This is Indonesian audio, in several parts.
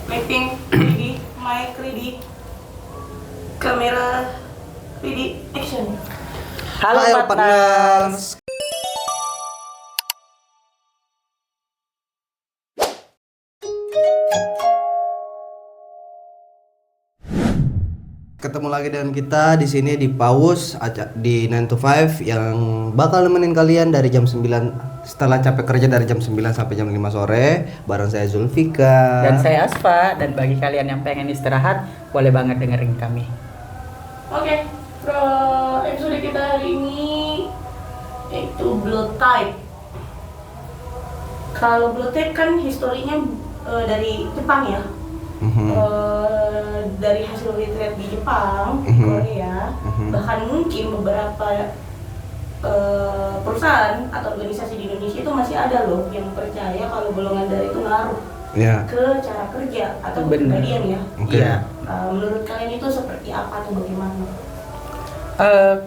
Lighting ready, mic ready, kamera ready, action. Halo partners. Ketemu lagi dengan kita di sini di Paus di 9 to 5 yang bakal nemenin kalian dari jam 9 setelah capek kerja dari jam 9 sampai jam 5 sore bareng saya Zulfika Dan saya Asfa, dan bagi kalian yang pengen istirahat boleh banget dengerin kami. Oke, episode kita hari ini yaitu Blood Type. Kalau Blood Type kan historinya dari Jepang ya. Dari hasil riset di Jepang, Korea, bahkan mungkin beberapa perusahaan atau organisasi di Indonesia itu masih ada loh yang percaya kalau golongan darah itu ngaruh ke cara kerja atau kepribadian ya. Iya. Menurut kalian itu seperti apa atau bagaimana?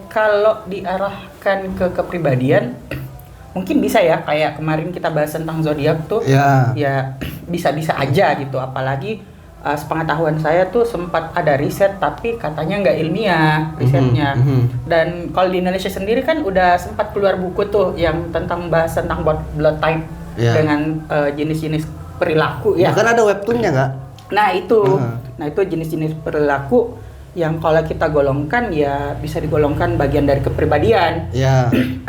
Kalau diarahkan ke kepribadian, mungkin bisa ya, kayak kemarin kita bahas tentang zodiak tuh, ya bisa-bisa aja gitu. Apalagi sepengetahuan saya tuh sempat ada riset tapi katanya nggak ilmiah risetnya. Dan kalau di Indonesia sendiri kan udah sempat keluar buku tuh yang bahas tentang blood type dengan jenis-jenis perilaku ya. Bahkan ada webtoonnya nggak? Nah itu jenis-jenis perilaku yang kalau kita golongkan ya bisa digolongkan bagian dari kepribadian.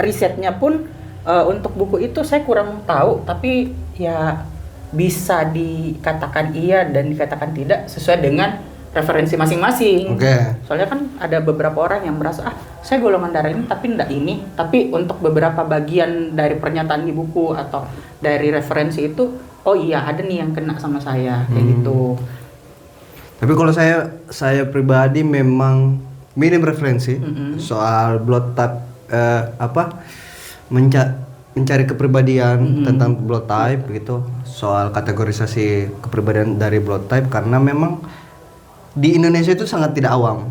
Risetnya pun untuk buku itu saya kurang tahu, tapi ya bisa dikatakan iya dan dikatakan tidak sesuai dengan referensi masing-masing. Soalnya kan ada beberapa orang yang merasa saya golongan darah ini tapi enggak ini, tapi untuk beberapa bagian dari pernyataan di buku atau dari referensi itu oh iya ada nih yang kena sama saya kayak gitu. Tapi kalau saya pribadi memang minim referensi soal blood type mencari kepribadian tentang blood type gitu, soal kategorisasi kepribadian dari blood type, karena memang di Indonesia itu sangat tidak awam.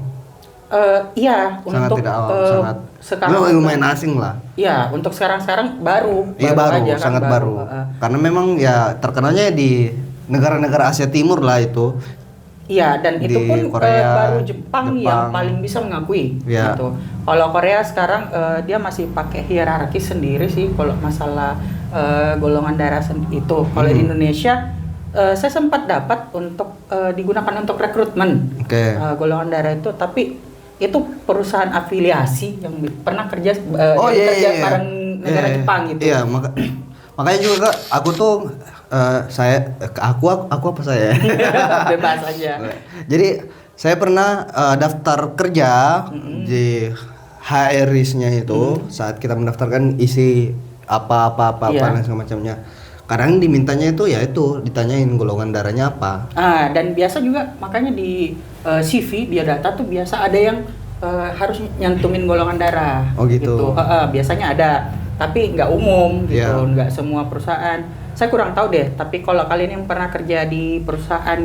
Iya, sangat untuk tidak awam, sangat sekarang lumayan asing lah. Iya, untuk sekarang baru aja, sangat kan, baru. Karena memang ya terkenalnya di negara-negara Asia Timur lah itu. Iya, dan itu pun Korea, baru Jepang yang paling bisa mengakui gitu. Kalau Korea sekarang dia masih pakai hierarki sendiri sih kalau masalah golongan darah itu. Kalau di Indonesia saya sempat dapat untuk digunakan untuk rekrutmen golongan darah itu, tapi itu perusahaan afiliasi yang pernah kerja kerja bareng negara Jepang gitu. Iya, makanya juga aku tuh aku apa saya? Bebas aja. Jadi saya pernah daftar kerja di HR-nya itu saat kita mendaftarkan isi apa dan semacamnya. Kadang dimintanya itu ditanyain golongan darahnya apa. Dan biasa juga makanya di CV biodata tuh biasa ada yang harus nyantumin golongan darah. Oh gitu. Biasanya ada, tapi nggak umum gitu, nggak semua perusahaan. Saya kurang tahu deh, tapi kalau kalian yang pernah kerja di perusahaan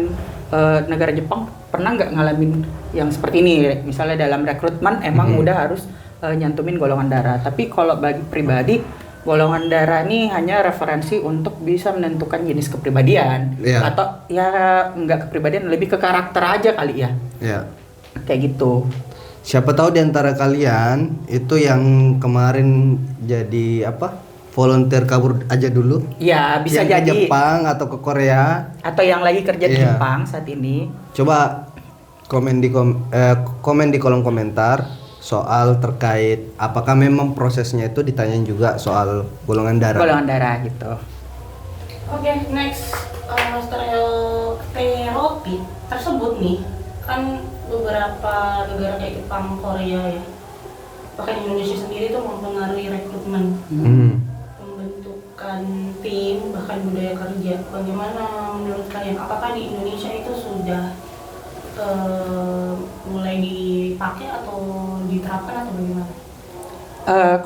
negara Jepang, pernah nggak ngalamin yang seperti ini? Misalnya dalam rekrutmen emang udah harus nyantumin golongan darah. Tapi kalau bagi pribadi, golongan darah ini hanya referensi untuk bisa menentukan jenis kepribadian. Atau ya nggak kepribadian, lebih ke karakter aja kali ya. Kayak gitu. Siapa tahu di antara kalian itu yang kemarin jadi volunteer kabur aja dulu. Ya, bisa yang jadi ke Jepang atau ke Korea atau yang lagi kerja di Jepang saat ini. Coba komen di kolom komentar soal terkait apakah memang prosesnya itu ditanyain juga soal golongan darah. Golongan darah gitu. Oke, next stereotip tersebut nih kan beberapa negara kayak Jepang, Korea ya, bahkan Indonesia sendiri tuh mempengaruhi rekrutmen. Tim bahkan budaya kerja. Bagaimana menurut kalian? Apakah di Indonesia itu sudah mulai dipakai atau diterapkan atau bagaimana?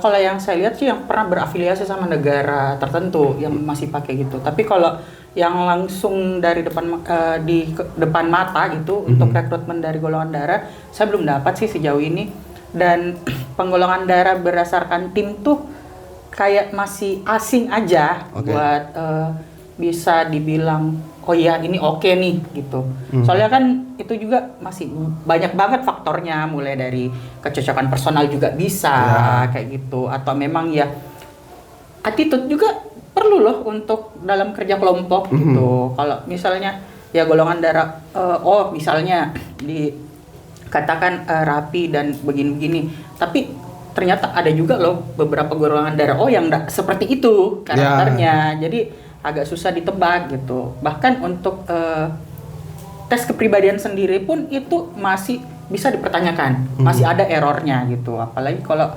Kalau yang saya lihat sih yang pernah berafiliasi sama negara tertentu yang masih pakai gitu. Tapi kalau yang langsung dari depan mata gitu untuk rekrutmen dari golongan darah, saya belum dapat sih sejauh ini. Dan penggolongan darah berdasarkan tim tuh kayak masih asing aja buat bisa dibilang oh iya ini oke nih gitu. Soalnya kan itu juga masih banyak banget faktornya, mulai dari kecocokan personal juga bisa kayak gitu, atau memang ya attitude juga perlu loh untuk dalam kerja kelompok gitu. Kalau misalnya ya golongan darah O misalnya dikatakan rapi dan begini-begini, tapi ternyata ada juga loh beberapa golongan darah O yang seperti itu karakternya. Jadi agak susah ditebak gitu. Bahkan untuk tes kepribadian sendiri pun itu masih bisa dipertanyakan, masih ada errornya gitu. Apalagi kalau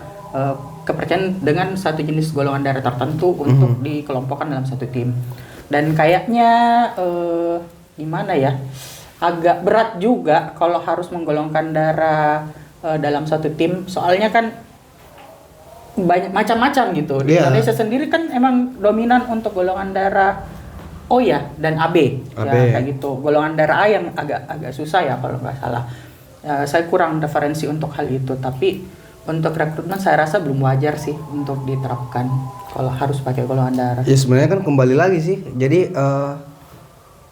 kepercayaan dengan satu jenis golongan darah tertentu untuk dikelompokkan dalam satu tim. Dan kayaknya gimana ya, agak berat juga kalau harus menggolongkan darah dalam satu tim. Soalnya kan banyak macam-macam gitu. Di Indonesia sendiri kan emang dominan untuk golongan darah O ya dan AB. Ya kayak gitu. Golongan darah A yang agak susah ya kalau nggak salah. Saya kurang referensi untuk hal itu, tapi untuk rekrutmen saya rasa belum wajar sih untuk diterapkan kalau harus pakai golongan darah. Ya sebenarnya kan kembali lagi sih. Jadi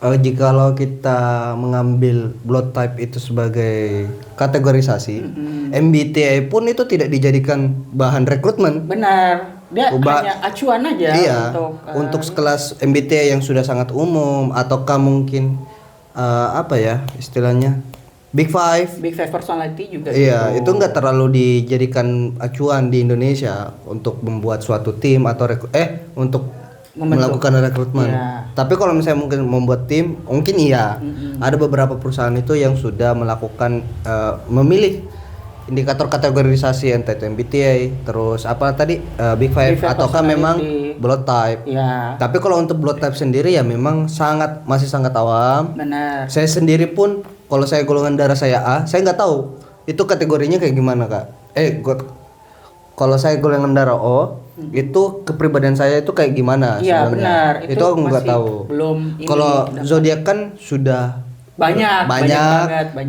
jikalau kita mengambil blood type itu sebagai kategorisasi, MBTI pun itu tidak dijadikan bahan rekrutmen. Benar, dia hanya acuan aja untuk sekelas MBTI yang sudah sangat umum, ataukah mungkin apa ya istilahnya Big Five personality juga. Iya, itu nggak terlalu dijadikan acuan di Indonesia untuk membuat suatu tim atau untuk melakukan rekrutmen. Tapi kalau misalnya mungkin membuat tim, mungkin iya. Ada beberapa perusahaan itu yang sudah melakukan memilih indikator kategorisasi entah itu MBTI, terus apa tadi Big Five ataukah memang blood type. Tapi kalau untuk blood type sendiri ya memang masih sangat awam. Benar. Saya sendiri pun kalau saya golongan darah saya A, saya nggak tahu itu kategorinya kayak gimana kak. Kalau saya golongan darah O, itu kepribadian saya itu kayak gimana? Iya benar. Itu aku nggak tahu. Kalau zodiak kan sudah banyak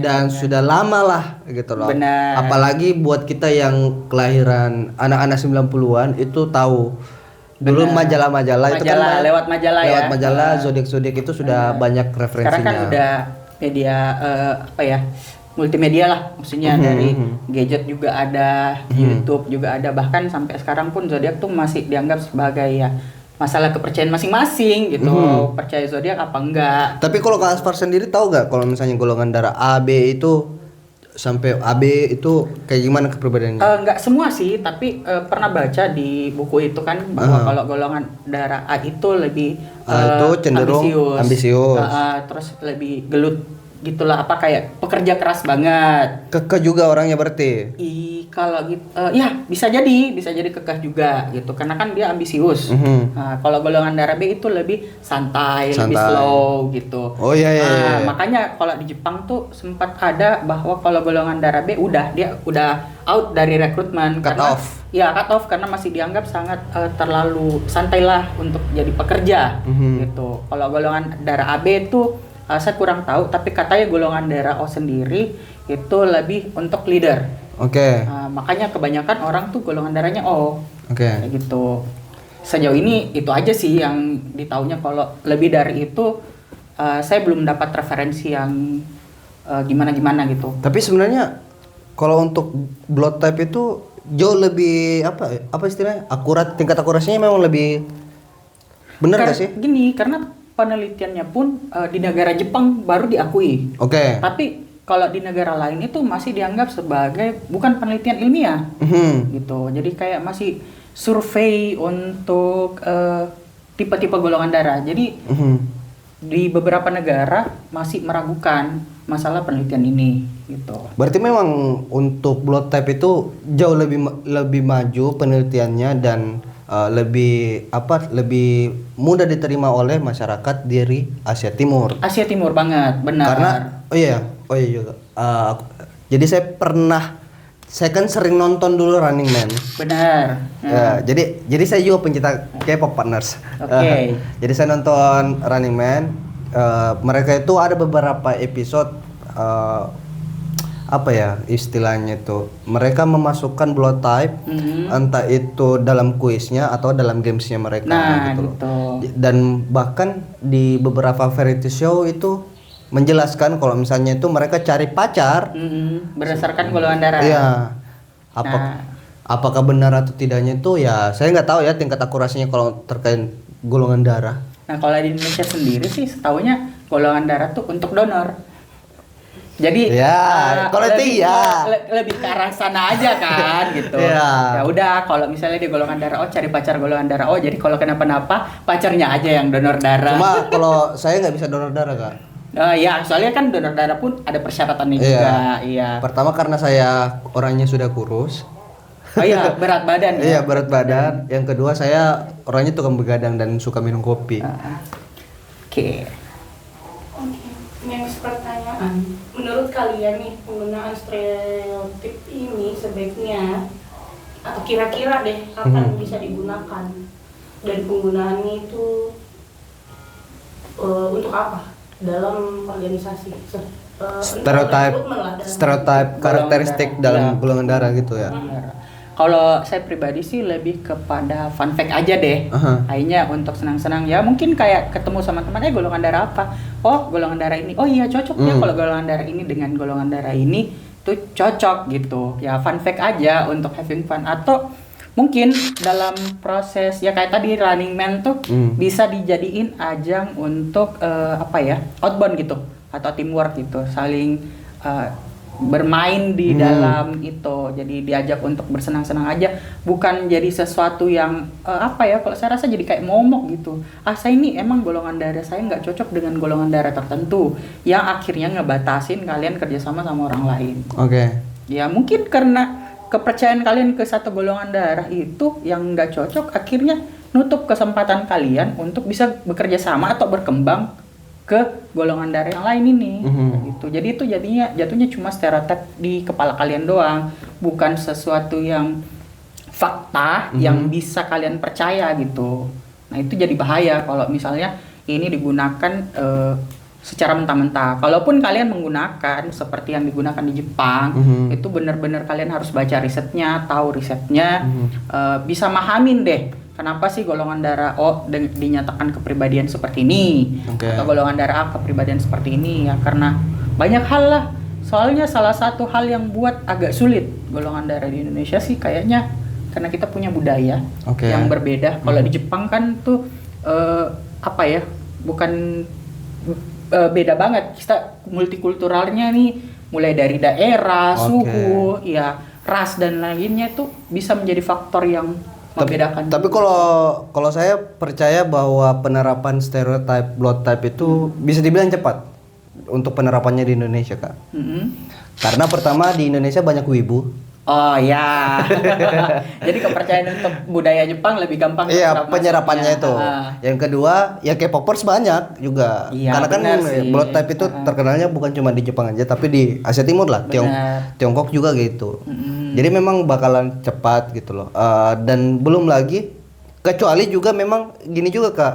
dan sudah lama lah gitu loh. Benar. Apalagi buat kita yang kelahiran anak-anak 90-an itu tahu. Dulu majalah-majalah itu kan lewat majalah zodiak-zodiak itu sudah banyak referensinya. Sekarang kan udah media multimedia lah, maksudnya dari gadget juga ada, YouTube juga ada, bahkan sampai sekarang pun zodiak tuh masih dianggap sebagai ya masalah kepercayaan masing-masing gitu. Percaya zodiak apa enggak. Tapi kalau Kak Aspar sendiri tahu nggak kalau misalnya golongan darah A, B itu sampai AB itu kayak gimana kepribadiannya? Nggak semua sih, tapi pernah baca di buku itu kan bahwa kalau golongan darah A itu lebih itu cenderung ambisius. Terus lebih gelut gitulah, apa kayak pekerja keras banget. Kekeh juga orangnya berarti. Kalau gitu ya bisa jadi kekeh juga gitu, karena kan dia ambisius. Kalau golongan darah B itu lebih santai, lebih slow gitu. Oh iya. Makanya kalau di Jepang tuh sempat ada bahwa kalau golongan darah B udah out dari rekrutmen cut off karena masih dianggap sangat terlalu santai lah untuk jadi pekerja gitu. Kalau golongan darah AB tuh saya kurang tahu, tapi katanya golongan darah O sendiri itu lebih untuk leader. Makanya kebanyakan orang tuh golongan darahnya O. Kayak gitu. Sejauh ini itu aja sih yang ditaunya. Kalau lebih dari itu saya belum dapat referensi yang gimana gitu. Tapi sebenarnya kalau untuk blood type itu jauh lebih apa istilahnya akurat, tingkat akurasinya memang lebih benar nggak sih? Gini, karena penelitiannya pun di negara Jepang baru diakui. Tapi kalau di negara lain itu masih dianggap sebagai bukan penelitian ilmiah gitu. Jadi kayak masih survei untuk tipe-tipe golongan darah. Jadi di beberapa negara masih meragukan masalah penelitian ini gitu. Berarti memang untuk blood type itu jauh lebih maju penelitiannya dan lebih mudah diterima oleh masyarakat dari Asia Timur. Asia Timur banget, benar. Karena oh iya juga. Jadi saya kan sering nonton dulu Running Man. Benar. Jadi saya juga pencinta K-pop partners. Jadi saya nonton Running Man. Mereka itu ada beberapa episode apa ya istilahnya itu, mereka memasukkan blood type entah itu dalam kuisnya atau dalam gamesnya mereka gitu loh. Dan bahkan di beberapa variety show itu menjelaskan kalau misalnya itu mereka cari pacar berdasarkan golongan darah. Iya. Apakah benar atau tidaknya itu ya saya nggak tahu ya tingkat akurasinya kalau terkait golongan darah. Nah kalau di Indonesia sendiri sih setaunya golongan darah tuh untuk donor. Jadi kalau itu lebih ke arah sana aja kan gitu. Ya udah kalau misalnya di golongan darah O cari pacar golongan darah O, jadi kalau kenapa-napa pacarnya aja yang donor darah. Cuma kalau saya nggak bisa donor darah Kak. Ya soalnya kan donor darah pun ada persyaratannya juga. Iya. Pertama karena saya orangnya sudah kurus. Oh iya, berat badan. Iya, berat badan. Yang kedua saya orangnya tukang begadang dan suka minum kopi. Oke, next pertanyaan. Menurut kalian nih, penggunaan stereotip ini sebaiknya atau kira-kira deh kapan bisa digunakan? Dan penggunaannya itu untuk apa? Dalam organisasi? Stereotip karakteristik dalam golongan darah gitu ya. Kalau saya pribadi sih lebih kepada fun fact aja deh. Akhirnya untuk senang-senang ya mungkin kayak ketemu sama teman, golongan darah apa? Oh golongan darah ini. Oh iya cocok ya kalau golongan darah ini dengan golongan darah ini tuh cocok gitu. Ya fun fact aja untuk having fun. Atau mungkin dalam proses ya kayak tadi Running Man tuh bisa dijadiin ajang untuk outbound gitu atau teamwork gitu, saling bermain di dalam itu, jadi diajak untuk bersenang-senang aja, bukan jadi sesuatu yang kalau saya rasa jadi kayak momok gitu. Saya ini emang golongan darah saya nggak cocok dengan golongan darah tertentu, yang akhirnya ngebatasin kalian kerjasama sama orang lain. Ya mungkin karena kepercayaan kalian ke satu golongan darah itu yang nggak cocok, akhirnya nutup kesempatan kalian untuk bisa bekerja sama atau berkembang ke golongan darah yang lain ini gitu. Jadi itu jatuhnya cuma stereotip di kepala kalian doang, bukan sesuatu yang fakta yang bisa kalian percaya gitu. Nah itu jadi bahaya kalau misalnya ini digunakan secara mentah-mentah. Kalaupun kalian menggunakan seperti yang digunakan di Jepang, itu benar-benar kalian harus baca risetnya, tahu risetnya, bisa mahamin deh kenapa sih golongan darah O dinyatakan kepribadian seperti ini, atau golongan darah A kepribadian seperti ini ya, karena banyak hal lah. Soalnya salah satu hal yang buat agak sulit golongan darah di Indonesia sih kayaknya karena kita punya budaya yang berbeda. Kalau di Jepang kan tuh bukan beda banget, kita multikulturalnya nih, mulai dari daerah, suhu, ya ras dan lainnya tuh bisa menjadi faktor yang membedakan. Tapi kalau saya percaya bahwa penerapan stereotype blood type itu bisa dibilang cepat untuk penerapannya di Indonesia Kak. Karena pertama di Indonesia banyak wibu. Oh ya. Jadi kepercayaan untuk budaya Jepang lebih gampang. Iya, penyerapannya itu. Yang kedua, ya K-popers banyak juga. Iya, karena kan blood type itu terkenalnya bukan cuma di Jepang aja, tapi di Asia Timur lah, Tiongkok juga gitu. Jadi memang bakalan cepat gitu loh. Dan belum lagi, kecuali juga memang gini juga Kak,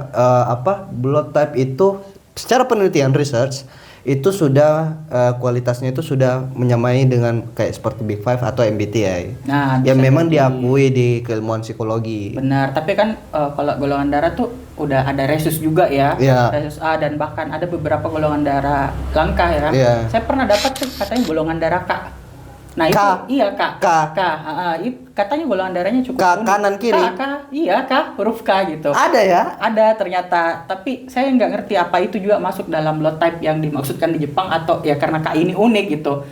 blood type itu secara penelitian research itu sudah kualitasnya itu sudah menyamai dengan kayak seperti Big Five atau MBTI. Nah, yang memang diakui di keilmuan psikologi. Benar, tapi kan kalau golongan darah tuh udah ada resus juga ya. Resus A, dan bahkan ada beberapa golongan darah langka ya kan. Saya pernah dapat tuh katanya golongan darah K. Nah K. Itu iya K. Katanya golongan darahnya cukup K, kanan kiri. K, huruf K gitu. Ada ya? Ada ternyata, tapi saya nggak ngerti apa itu juga masuk dalam blood type yang dimaksudkan di Jepang atau ya karena K ini unik gitu.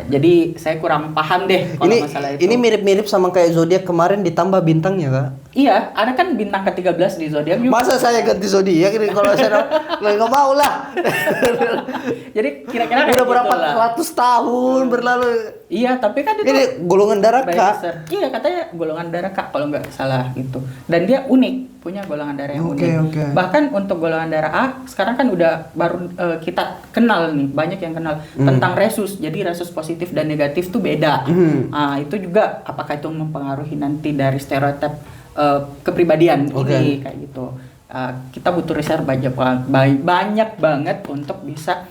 Jadi saya kurang paham deh kalau masalah itu. Ini mirip-mirip sama kayak zodiak kemarin ditambah bintangnya Kak. Iya, ada kan bintang ke-13 di zodiak juga. Masa saya ganti zodiak ini kalau saya nggak mau lah. Jadi kira-kira udah berapa ratus tahun berlalu. Iya, tapi kan itu ini golongan darah K. Iya, katanya golongan darah K kalau nggak salah gitu. Dan dia unik, punya golongan darah yang unik. Bahkan untuk golongan darah A sekarang kan udah baru kita kenal nih, banyak yang kenal tentang resus. Jadi resus positif dan negatif tuh beda. Itu juga apakah itu mempengaruhi nanti dari stereotip kepribadian ini kayak gitu. Kita butuh riset banyak banget untuk bisa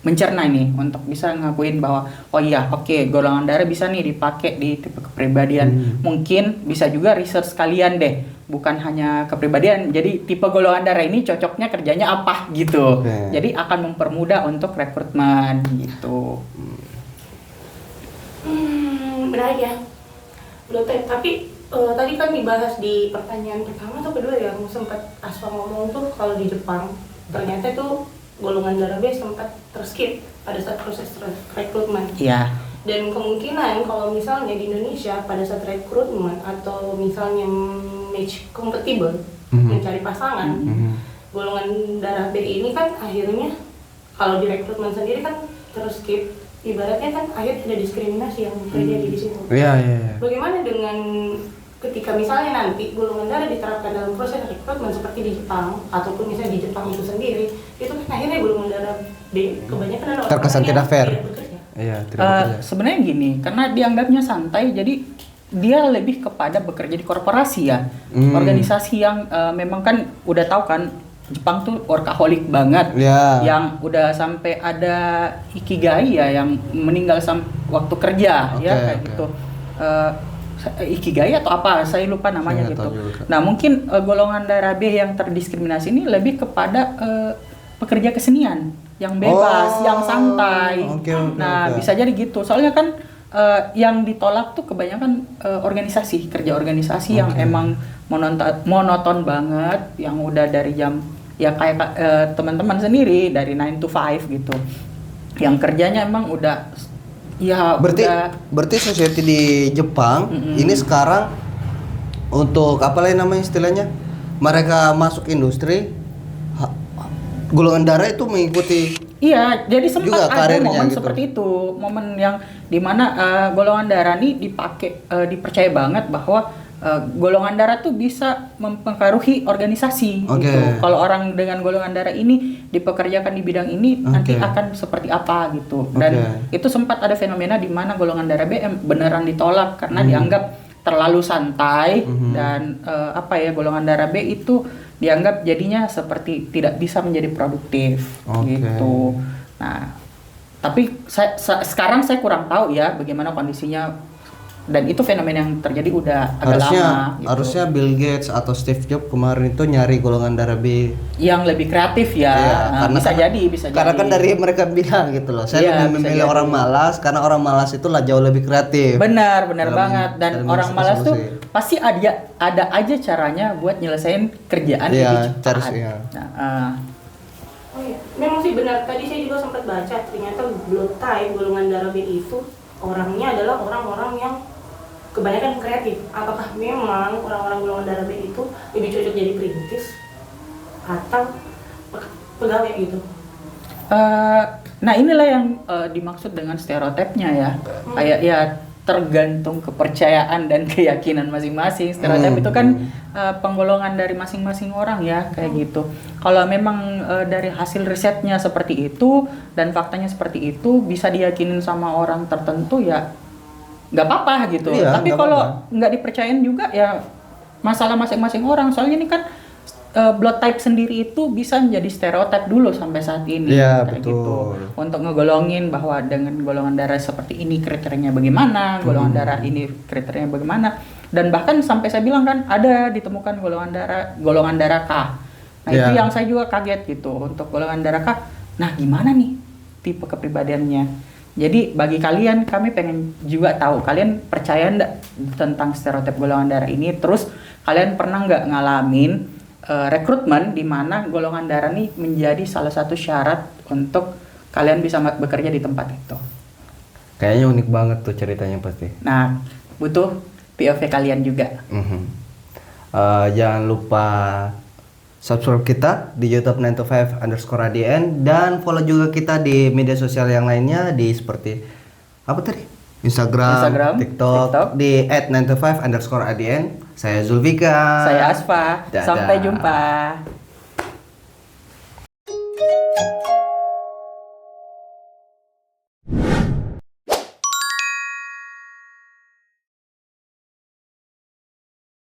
mencerna nih untuk bisa ngakuin bahwa oh iya oke, golongan darah bisa nih dipakai di tipe kepribadian. Mungkin bisa juga research kalian deh, bukan hanya kepribadian, jadi tipe golongan darah ini cocoknya kerjanya apa gitu. Jadi akan mempermudah untuk rekrutmen gitu. Benar ya. Tapi tadi kan dibahas di pertanyaan pertama atau kedua yang sempat Asfa ngomong tuh kalau di Jepang ternyata tuh golongan darah B sempat terskip pada saat proses rekrutmen. Iya. Dan kemungkinan kalau misalnya di Indonesia pada saat rekrutmen atau misalnya match compatible mencari pasangan, golongan darah B ini kan akhirnya kalau di rekrutmen sendiri kan terskip, ibaratnya kan akhirnya ada diskriminasi yang terjadi di situ. Iya. Bagaimana dengan ketika misalnya nanti golongan darah diterapkan dalam proses rekrutmen seperti di Jepang ataupun misalnya di Jepang itu sendiri, itu kan akhirnya golongan darah B kebanyakan adalah terkesan tidak fair. bekerja. Iya, tidak bekerja. Sebenarnya gini, karena dianggapnya santai, jadi dia lebih kepada bekerja di korporasi ya, organisasi yang memang kan udah tahu kan Jepang tuh workaholic banget, yang udah sampai ada ikigai ya, yang meninggal waktu kerja ya kayak gitu. Ikigai atau apa, saya lupa namanya gitu. Nah mungkin golongan darah B yang terdiskriminasi ini lebih kepada pekerja kesenian yang bebas, yang santai. Bisa jadi gitu. Soalnya kan yang ditolak tuh kebanyakan kerja organisasi yang emang monoton banget, yang udah dari jam ya kayak teman-teman sendiri dari 9 to 5 gitu. Yang kerjanya emang udah ya berarti society di Jepang ini sekarang untuk apa lagi namanya istilahnya, mereka masuk industri golongan darah itu mengikuti. Iya, jadi sempat ada momen gitu. seperti itu, momen yang dimana golongan darah ini dipercaya banget bahwa golongan darah tuh bisa mempengaruhi organisasi gitu. Kalau orang dengan golongan darah ini dipekerjakan di bidang ini nanti akan seperti apa gitu. Dan itu sempat ada fenomena di mana golongan darah B beneran ditolak karena dianggap terlalu santai dan golongan darah B itu dianggap jadinya seperti tidak bisa menjadi produktif gitu. Nah, tapi sekarang saya kurang tahu ya bagaimana kondisinya. Dan itu fenomena yang terjadi udah agak lama gitu. Harusnya Bill Gates atau Steve Jobs kemarin itu nyari golongan darah B yang lebih kreatif ya. Bisa jadi. Karena kan dari mereka bilang gitu loh, saya lebih memilih orang malas karena orang malas itu jauh lebih kreatif. Benar banget. Dan orang malas tuh pasti ada aja caranya buat nyelesain kerjaan lebih cepat. Memang sih benar, tadi saya juga sempat baca ternyata blood type golongan darah B itu orangnya adalah orang-orang yang kebanyakan kreatif. Apakah memang orang-orang golongan darah B itu lebih cocok jadi perintis atau pegawai gitu? Nah inilah yang dimaksud dengan stereotipnya ya. Kayak ya tergantung kepercayaan dan keyakinan masing-masing. Stereotip itu kan penggolongan dari masing-masing orang ya kayak gitu. Kalau memang dari hasil risetnya seperti itu dan faktanya seperti itu bisa diyakinin sama orang tertentu ya nggak apa-apa gitu. Tapi kalau nggak dipercayain juga ya masalah masing-masing orang. Soalnya ini kan blood type sendiri itu bisa menjadi stereotip dulu sampai saat ini. Kayak betul. Gitu. Untuk ngegolongin bahwa dengan golongan darah seperti ini kriterianya bagaimana, golongan darah ini kriterianya bagaimana. Dan bahkan sampai saya bilang kan ada ditemukan golongan darah K. Nah itu yang saya juga kaget gitu untuk golongan darah K. Nah gimana nih tipe kepribadiannya? Jadi bagi kalian kami pengen juga tahu kalian percaya enggak tentang stereotip golongan darah ini, terus kalian pernah nggak ngalamin rekrutmen di mana golongan darah ini menjadi salah satu syarat untuk kalian bisa bekerja di tempat itu. Kayaknya unik banget tuh ceritanya pasti. Nah butuh POV kalian juga. Jangan lupa subscribe kita di YouTube 9to5_ADN dan follow juga kita di media sosial yang lainnya di seperti apa tadi? Instagram, TikTok di @9to5_ADN. Saya Zulfika. Saya Asfa. Dadah. Sampai jumpa.